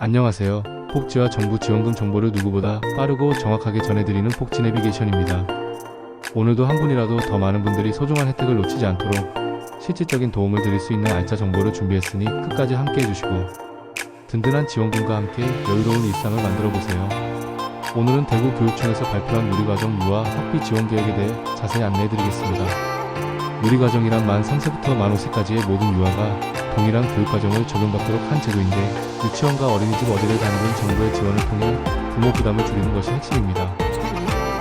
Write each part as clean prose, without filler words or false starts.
안녕하세요. 복지와 정부 지원금 정보를 누구보다 빠르고 정확하게 전해드리는 복지 내비게이션입니다. 오늘도 한 분이라도 더 많은 분들이 소중한 혜택을 놓치지 않도록 실질적인 도움을 드릴 수 있는 알짜 정보를 준비했으니 끝까지 함께 해주시고 든든한 지원금과 함께 여유로운 일상을 만들어보세요. 오늘은 대구교육청에서 발표한 누리과정 유아 학비 지원 계획에 대해 자세히 안내해드리겠습니다. 누리과정이란 만 3세부터 만 5세까지의 모든 유아가 동일한 교육과정을 적용받도록 한 제도인데 유치원과 어린이집 어디를 다니든 정부의 지원을 통해 부모 부담을 줄이는 것이 핵심입니다.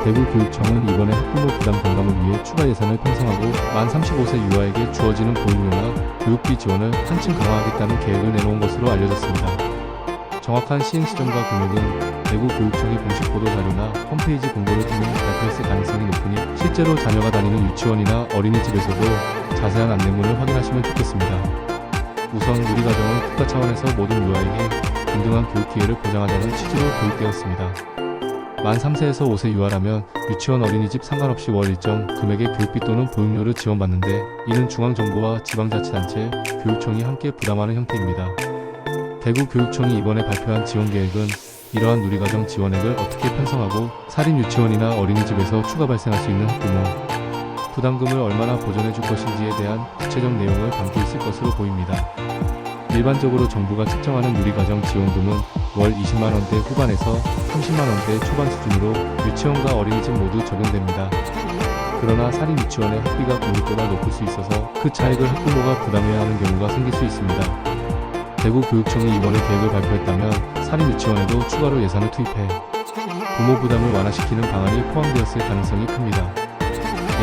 대구교육청은 이번에 학부모 부담 경감을 위해 추가 예산을 편성하고 만 35세 유아에게 주어지는 보육료나 교육비 지원을 한층 강화하겠다는 계획을 내놓은 것으로 알려졌습니다. 정확한 시행 시점과 금액은 대구교육청이 공식 보도자료나 홈페이지 공고를 통해 발표했을 가능성이 높으니 실제로 자녀가 다니는 유치원이나 어린이집에서도 자세한 안내문을 확인하시면 좋겠습니다. 우선 누리과정은 국가 차원에서 모든 유아에게 동등한 교육 기회를 보장하자는 취지로 도입되었습니다. 만 3세에서 5세 유아라면 유치원 어린이집 상관없이 월 일정 금액의 교육비 또는 보육료를 지원받는데 이는 중앙정부와 지방자치단체, 교육청이 함께 부담하는 형태입니다. 대구교육청이 이번에 발표한 지원계획은 이러한 누리과정 지원액을 어떻게 편성하고 사립 유치원이나 어린이집에서 추가 발생할 수 있는 학부모 부담금을 얼마나 보전해 줄 것인지에 대한 구체적 내용을 담고 있을 것으로 보입니다. 일반적으로 정부가 책정하는 누리과정 지원금은 월 20만원대 후반에서 30만원대 초반 수준으로 유치원과 어린이집 모두 적용됩니다. 그러나 사립 유치원의 학비가 공립보다 높을 수 있어서 그 차액을 학부모가 부담해야 하는 경우가 생길 수 있습니다. 대구교육청이 이번에 계획을 발표했다면 사립 유치원에도 추가로 예산을 투입해 부모 부담을 완화시키는 방안이 포함되었을 가능성이 큽니다.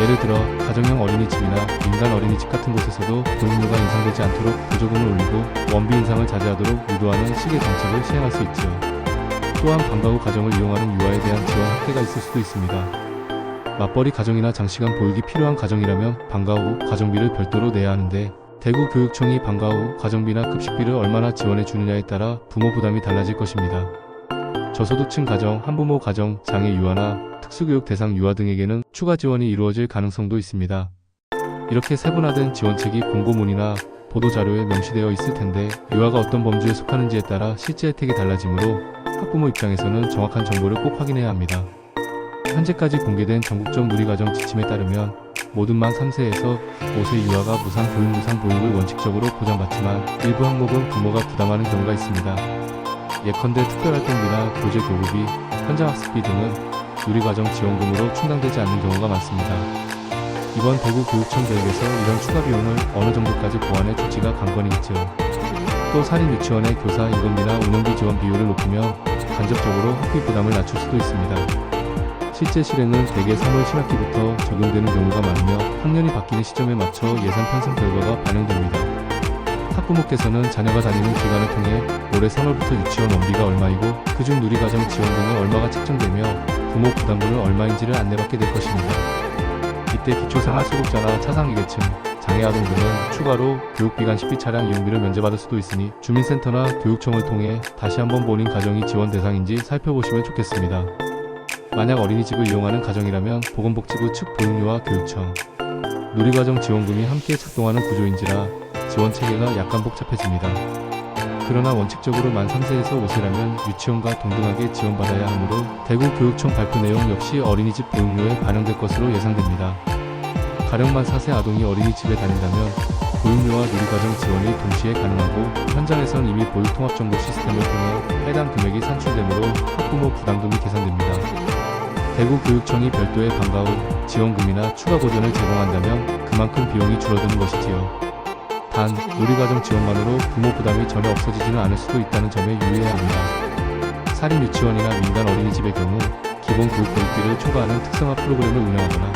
예를 들어 가정형 어린이집이나 민간 어린이집 같은 곳에서도 보육료가 인상되지 않도록 보조금을 올리고 원비 인상을 자제하도록 유도하는 식의 정책을 시행할 수 있지요. 또한 방과 후 가정을 이용하는 유아에 대한 지원 확대가 있을 수도 있습니다. 맞벌이 가정이나 장시간 보육이 필요한 가정이라면 방과 후 가정비를 별도로 내야 하는데 대구교육청이 방과 후 가정비나 급식비를 얼마나 지원해 주느냐에 따라 부모 부담이 달라질 것입니다. 저소득층 가정, 한부모 가정, 장애 유아나 특수교육 대상 유아 등에게는 추가 지원이 이루어질 가능성도 있습니다. 이렇게 세분화된 지원책이 공고문이나 보도자료에 명시되어 있을 텐데 유아가 어떤 범주에 속하는지에 따라 실제 혜택이 달라지므로 학부모 입장에서는 정확한 정보를 꼭 확인해야 합니다. 현재까지 공개된 전국적 누리과정 지침에 따르면 모든 만 3세에서 5세 유아가 무상 교육 무상 보육을 원칙적으로 보장받지만 일부 항목은 부모가 부담하는 경우가 있습니다. 예컨대 특별활동비나 교재 교구비, 현장학습비 등은 누리과정 지원금으로 충당되지 않는 경우가 많습니다. 이번 대구교육청 계획에서 이런 추가 비용을 어느 정도까지 보완해 줄지가 관건이 있죠. 또 사립 유치원의 교사 인건비나 운영비 지원 비율을 높이며 간접적으로 학비 부담을 낮출 수도 있습니다. 실제 실행은 대개 3월 신학기부터 적용되는 경우가 많으며 학년이 바뀌는 시점에 맞춰 예산 편성 결과가 반영됩니다. 학부모께서는 자녀가 다니는 기간을 통해 올해 3월부터 유치원 원비가 얼마이고 그중 누리과정 지원금은 얼마가 책정되며 부모 부담금은 얼마인지를 안내받게 될 것입니다. 이때 기초생활수급자나 차상위계층, 장애아동 등은 추가로 교육비관 식비 차량 이용비를 면제받을 수도 있으니 주민센터나 교육청을 통해 다시 한번 본인 가정이 지원 대상인지 살펴보시면 좋겠습니다. 만약 어린이집을 이용하는 가정이라면 보건복지부 측 보육료와 교육청, 누리과정 지원금이 함께 작동하는 구조인지라 지원 체계가 약간 복잡해집니다. 그러나 원칙적으로 만 3세에서 5세라면 유치원과 동등하게 지원받아야 하므로 대구교육청 발표 내용 역시 어린이집 보육료에 반영될 것으로 예상됩니다. 가령 만 4세 아동이 어린이집에 다닌다면 보육료와 누리과정 지원이 동시에 가능하고 현장에선 이미 보육통합정보 시스템을 통해 해당 금액이 산출되므로 학부모 부담금이 계산됩니다. 대구교육청이 별도의 방과 후 지원금이나 추가 보전을 제공한다면 그만큼 비용이 줄어드는 것이지요. 단, 누리과정 지원만으로 부모 부담이 전혀 없어지지는 않을 수도 있다는 점에 유의해야 합니다. 사립 유치원이나 민간 어린이집의 경우 기본 교육 보육비를 초과하는 특성화 프로그램을 운영하거나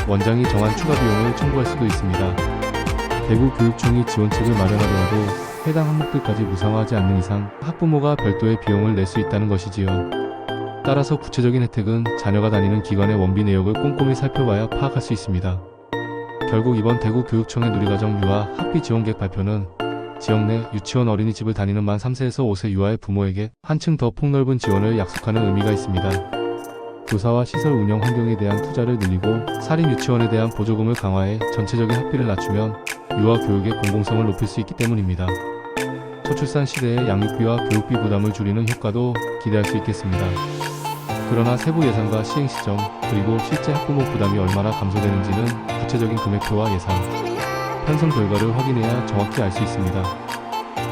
원장이 정한 추가 비용을 청구할 수도 있습니다. 대구교육청이 지원책을 마련하더라도 해당 항목들까지 무상화하지 않는 이상 학부모가 별도의 비용을 낼 수 있다는 것이지요. 따라서 구체적인 혜택은 자녀가 다니는 기관의 원비 내역을 꼼꼼히 살펴봐야 파악할 수 있습니다. 결국 이번 대구교육청의 누리과정 유아 학비 지원계획 발표는 지역 내 유치원 어린이집을 다니는 만 3세에서 5세 유아의 부모에게 한층 더 폭넓은 지원을 약속하는 의미가 있습니다. 교사와 시설 운영 환경에 대한 투자를 늘리고 사립 유치원에 대한 보조금을 강화해 전체적인 학비를 낮추면 유아 교육의 공공성을 높일 수 있기 때문입니다. 저출산 시대의 양육비와 교육비 부담을 줄이는 효과도 기대할 수 있겠습니다. 그러나 세부 예산과 시행 시점, 그리고 실제 학부모 부담이 얼마나 감소되는지는 구체적인 금액표와 예산, 편성 결과를 확인해야 정확히 알 수 있습니다.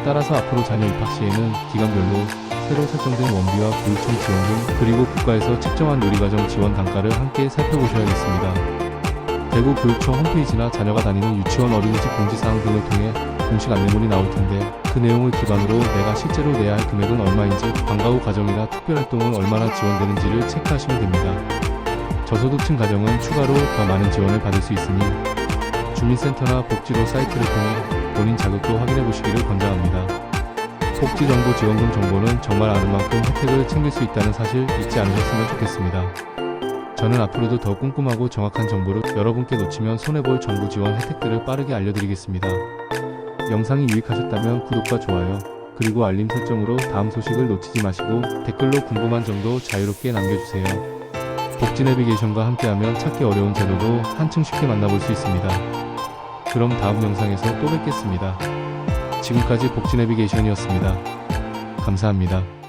따라서 앞으로 자녀 입학 시에는 기간별로 새로 설정된 원비와 교육청 지원 등 그리고 국가에서 책정한 누리과정 지원 단가를 함께 살펴보셔야겠습니다. 대구 교육청 홈페이지나 자녀가 다니는 유치원 어린이집 공지사항 등을 통해 공식 안내문이 나올 텐데 그 내용을 기반으로 내가 실제로 내야 할 금액은 얼마인지, 방과 후 가정이나 특별활동은 얼마나 지원되는지를 체크하시면 됩니다. 저소득층 가정은 추가로 더 많은 지원을 받을 수 있으니 주민센터나 복지로 사이트를 통해 본인 자격도 확인해 보시기를 권장합니다. 복지정보지원금 정보는 정말 아는 만큼 혜택을 챙길 수 있다는 사실 잊지 않으셨으면 좋겠습니다. 저는 앞으로도 더 꼼꼼하고 정확한 정보를 여러분께 놓치면 손해볼 정부 지원 혜택들을 빠르게 알려드리겠습니다. 영상이 유익하셨다면 구독과 좋아요, 그리고 알림 설정으로 다음 소식을 놓치지 마시고 댓글로 궁금한 점도 자유롭게 남겨주세요. 복지 내비게이션과 함께하면 찾기 어려운 제도도 한층 쉽게 만나볼 수 있습니다. 그럼 다음 영상에서 또 뵙겠습니다. 지금까지 복지 내비게이션이었습니다. 감사합니다.